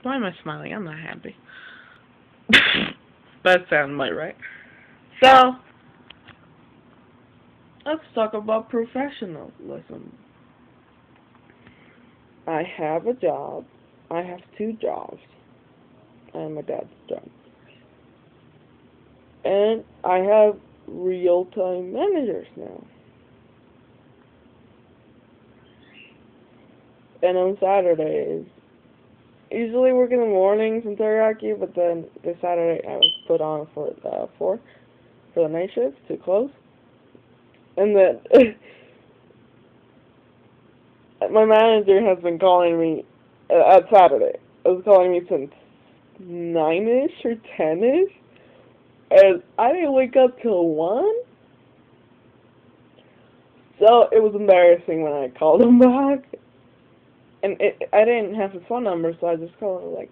Why am I smiling? I'm not happy. That sounds right. So, let's talk about professionalism. I have a job. I have two jobs. And my dad's job. And I have real-time managers now. And on Saturdays, usually work in the mornings in teriyaki, but then this Saturday I was put on for the night shift to close. And then my manager has been calling me at Saturday. It was calling me since 9ish or 10ish, and I didn't wake up till 1. So it was embarrassing when I called him back. And I didn't have his phone number, so I just called him, like,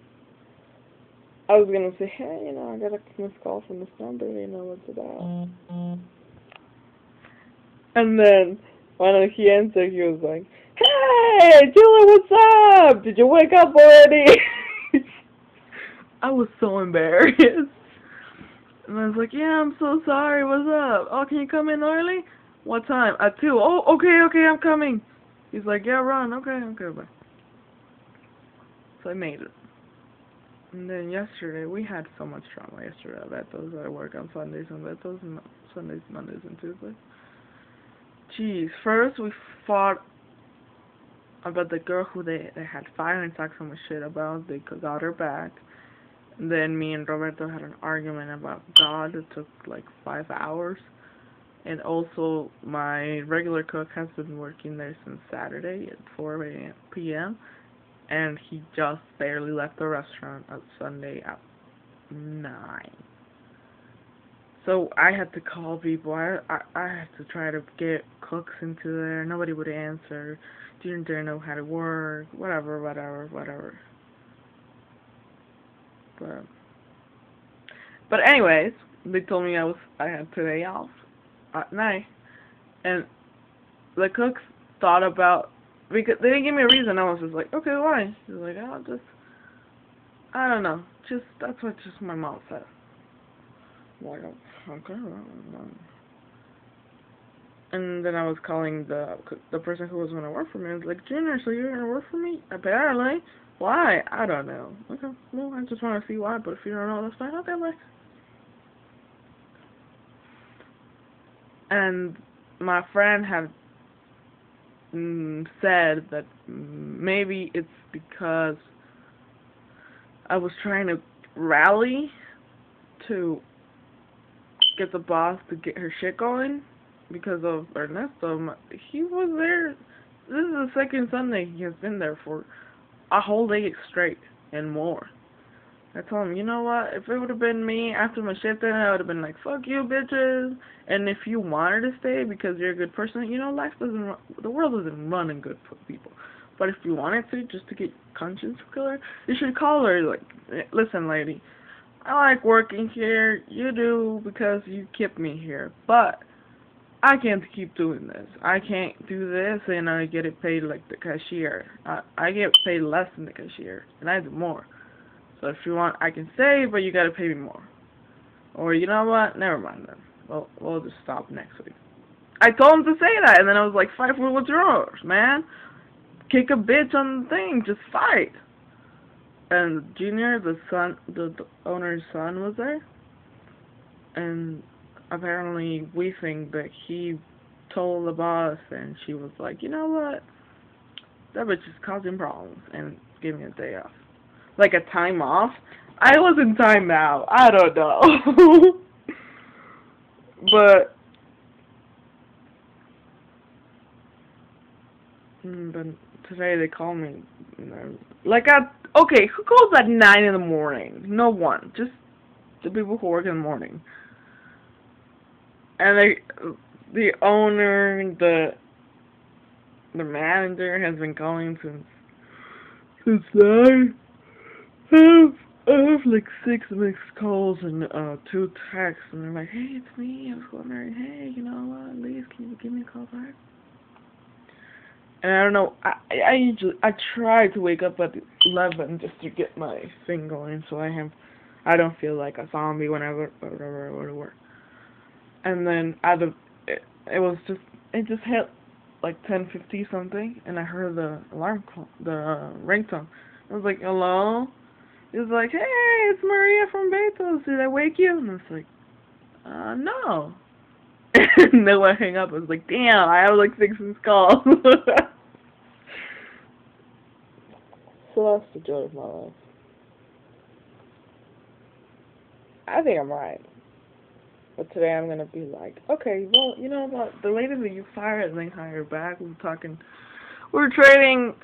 I was going to say, hey, I got a missed call from this number, what it's about. And then, when he answered, he was like, hey, Julie, what's up? Did you wake up already? I was so embarrassed. And I was like, yeah, I'm so sorry, what's up? Oh, can you come in early? What time? At 2. Oh, okay, I'm coming. He's like, yeah, run. Okay, bye. So I made it. And then yesterday, we had so much drama yesterday at betos. I work on Sundays and betos, and Sundays, Mondays, and Tuesdays. Jeez, first we fought about the girl who they had fired and talked so much shit about. They got her back. And then me and Roberto had an argument about God. It took like 5 hours. And also, my regular cook has been working there since Saturday at 4 p.m. And he just barely left the restaurant on Sunday at 9. So I had to call people. I had to try to get cooks into there. Nobody would answer. Didn't know how to work. Whatever. But anyways, they told me I had today off at night, and the cooks thought about, because they didn't give me a reason. I was just like, okay, why? She was like, I don't know, that's what my mom said. I'm like, okay. And then I was calling the person who was gonna work for me. I was like, Junior, so you're gonna work for me? Apparently. Why? I don't know. Okay, well, I just want to see why, but if you don't know, that's fine. Okay, bye. And my friend had said that maybe it's because I was trying to rally to get the boss to get her shit going because of Ernesto. He was there. This is the second Sunday he has been there for a whole day straight and more. I told him, you know what, if it would have been me after my shift then, I would have been like, fuck you, bitches. And if you wanted to stay because you're a good person, the world doesn't run in good people. But if you wanted to, just to get conscience killer, you should call her, like, listen, lady, I like working here, you do because you kept me here, but I can't keep doing this. I can't do this and I get it paid like the cashier. I get paid less than the cashier, and I do more. So if you want, I can stay, but you gotta pay me more. Or you know what? Never mind then. We'll just stop next week. I told him to say that, and then I was like, fight for what's yours, man. Kick a bitch on the thing, just fight. And Junior, the owner's son, was there, and apparently we think that he told the boss, and she was like, you know what? That bitch is causing problems, and gave me a day off. Like a time off? I wasn't timed out. I don't know. But today they called me. Okay, who calls at 9 in the morning? No one. Just the people who work in the morning. And the owner, the manager has been calling since 9. I have like 6 missed calls and 2 texts, and they're like, hey, it's me. I was wondering, hey, you know what? Please, can you give me a call back? And I don't know. I try to wake up at 11 just to get my thing going, so I don't feel like a zombie whenever I go to work. And then it just hit like 10:50 something, and I heard the alarm call, the ringtone. I was like, hello. It was like, hey, it's Maria from Betos. Did I wake you? And I was like, no. And then I hang up. I was like, damn, I have like 6 missed calls. So that's the joy of my life. I think I'm right. But today I'm gonna be like, okay, well, you know what? The lady that you fired and then hired back, we were trading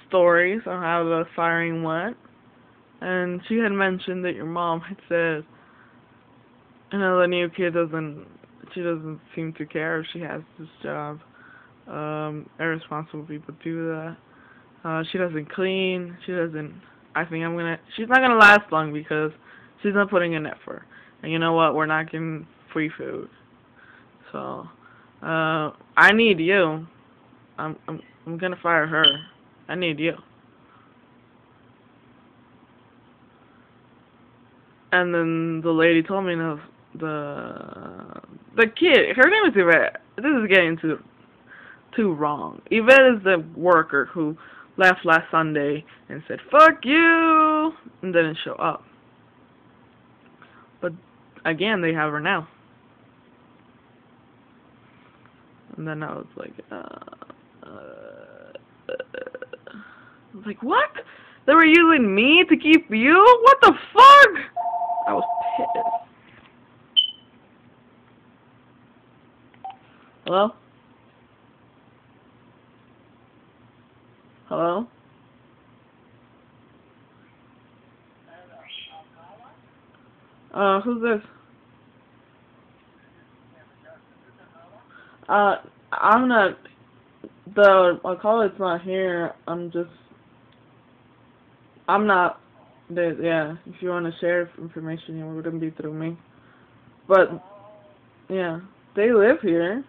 stories on how the firing went, and she had mentioned that your mom had said, you know, the new kid she doesn't seem to care if she has this job. Irresponsible people do that. She doesn't clean. She's not gonna last long because she's not putting in effort. And you know what? We're not getting free food. So, I need you. I'm gonna fire her. I need you. And then the lady told me, no, the kid, her name is Yvette. This is getting too wrong. Yvette is the worker who left last Sunday and said, fuck you, and didn't show up. But again, they have her now. And then I was like, what? They were using me to keep you? What the fuck? I was pissed. Hello? Hello? Who's this? I'm not, my colleague's not here. Yeah, if you want to share information, it wouldn't be through me. But, yeah, they live here.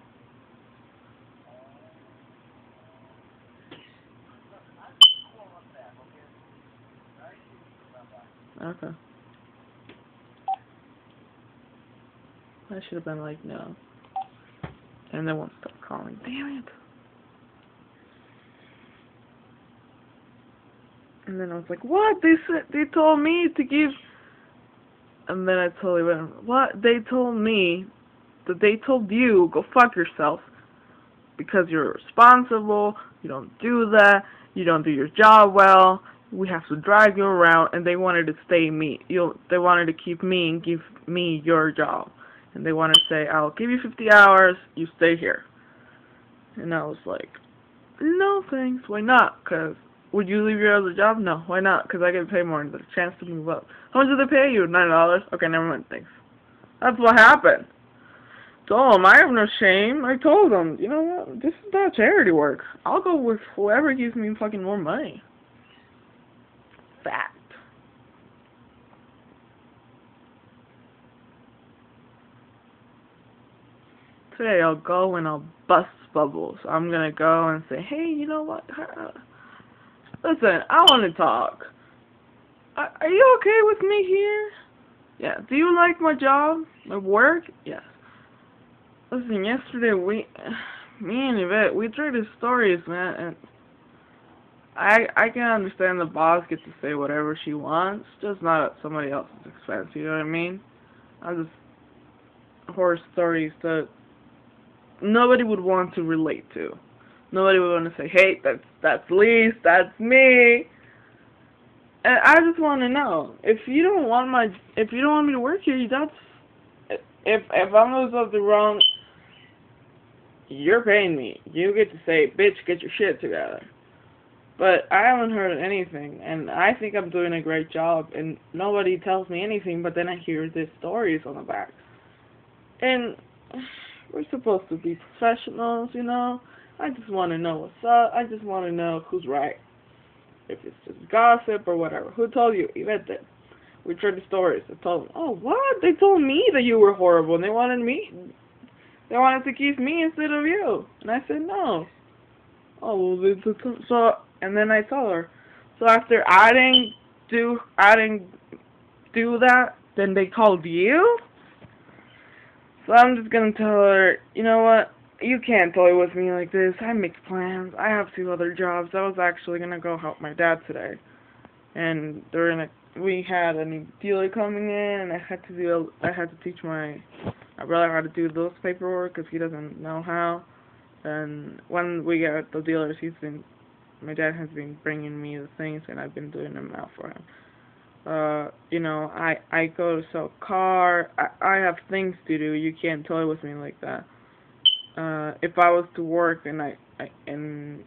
Okay. I should have been like, no. And they won't stop calling. Damn it. And then I was like, what? They told me to give. And then I totally went, what? They told me that they told you, go fuck yourself. Because you're responsible, you don't do that, you don't do your job well, we have to drive you around, and they wanted to they wanted to keep me and give me your job. And they wanted to say, I'll give you 50 hours, you stay here. And I was like, no thanks, why not? Because would you leave your other job? No, why not? Because I get paid more and there's a chance to move up. How much do they pay you? $9? Okay, never mind, thanks. That's what happened. Told them, I have no shame. I told them, you know what, this is not charity work. I'll go with whoever gives me fucking more money. Fact. Today I'll go and I'll bust bubbles. I'm gonna go and say, hey, you know what? Listen, I want to talk. Are you okay with me here? Yeah. Do you like my job? My work? Yes. Listen, yesterday me and Yvette, we traded stories, man, and I can understand the boss gets to say whatever she wants, just not at somebody else's expense, you know what I mean? I just horror stories that nobody would want to relate to. Nobody would want to say, hey, that's Lise, that's me. And I just want to know, if you don't want me to work here, if I'm doing something wrong, you're paying me. You get to say, bitch, get your shit together. But I haven't heard anything, and I think I'm doing a great job, and nobody tells me anything, but then I hear these stories on the back. And we're supposed to be professionals, you know? I just want to know what's up. I just want to know who's right. If it's just gossip or whatever. Who told you? Yvette did. We traded stories. I told them, oh, what? They told me that you were horrible, and they They wanted to keep me instead of you. And I said no. Oh, well, so, and then I told her. So after I didn't do that, then they called you? So I'm just gonna tell her, you know what? You can't toy with me like this. I make plans. I have 2 other jobs. I was actually gonna go help my dad today. And we had a new dealer coming in, and I had to teach my brother how to do those paperwork because he doesn't know how. And when we get the dealers, my dad has been bringing me the things, and I've been doing them out for him. I go to sell car. I have things to do. You can't toy with me like that. If I was to work and I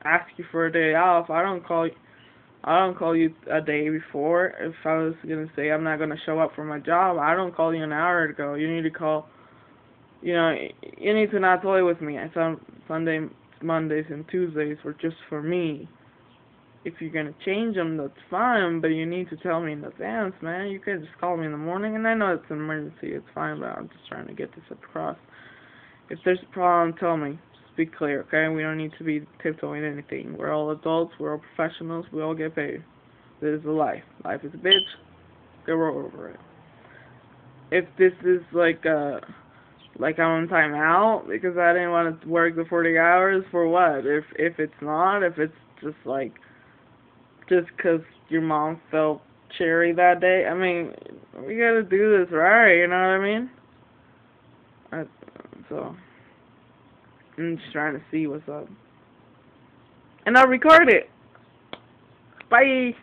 ask you for a day off, I don't call you a day before. If I was gonna say I'm not gonna show up for my job, I don't call you an hour ago. You need to call. You need to not toy with me. I found Sunday, Mondays, and Tuesdays were just for me. If you're gonna change them, that's fine, but you need to tell me in advance, man. You can't just call me in the morning, and I know it's an emergency, it's fine, but I'm just trying to get this across. If there's a problem, tell me. Just be clear, okay? We don't need to be tiptoeing anything. We're all adults, we're all professionals, we all get paid. This is life. Life is a bitch. Get over it. If this is like I'm on time out because I didn't want to work the 40 hours, for what? If it's not, if it's just like just 'cause your mom felt cherry that day. I mean, we gotta do this right, you know what I mean? So, I'm just trying to see what's up. And I'll record it. Bye!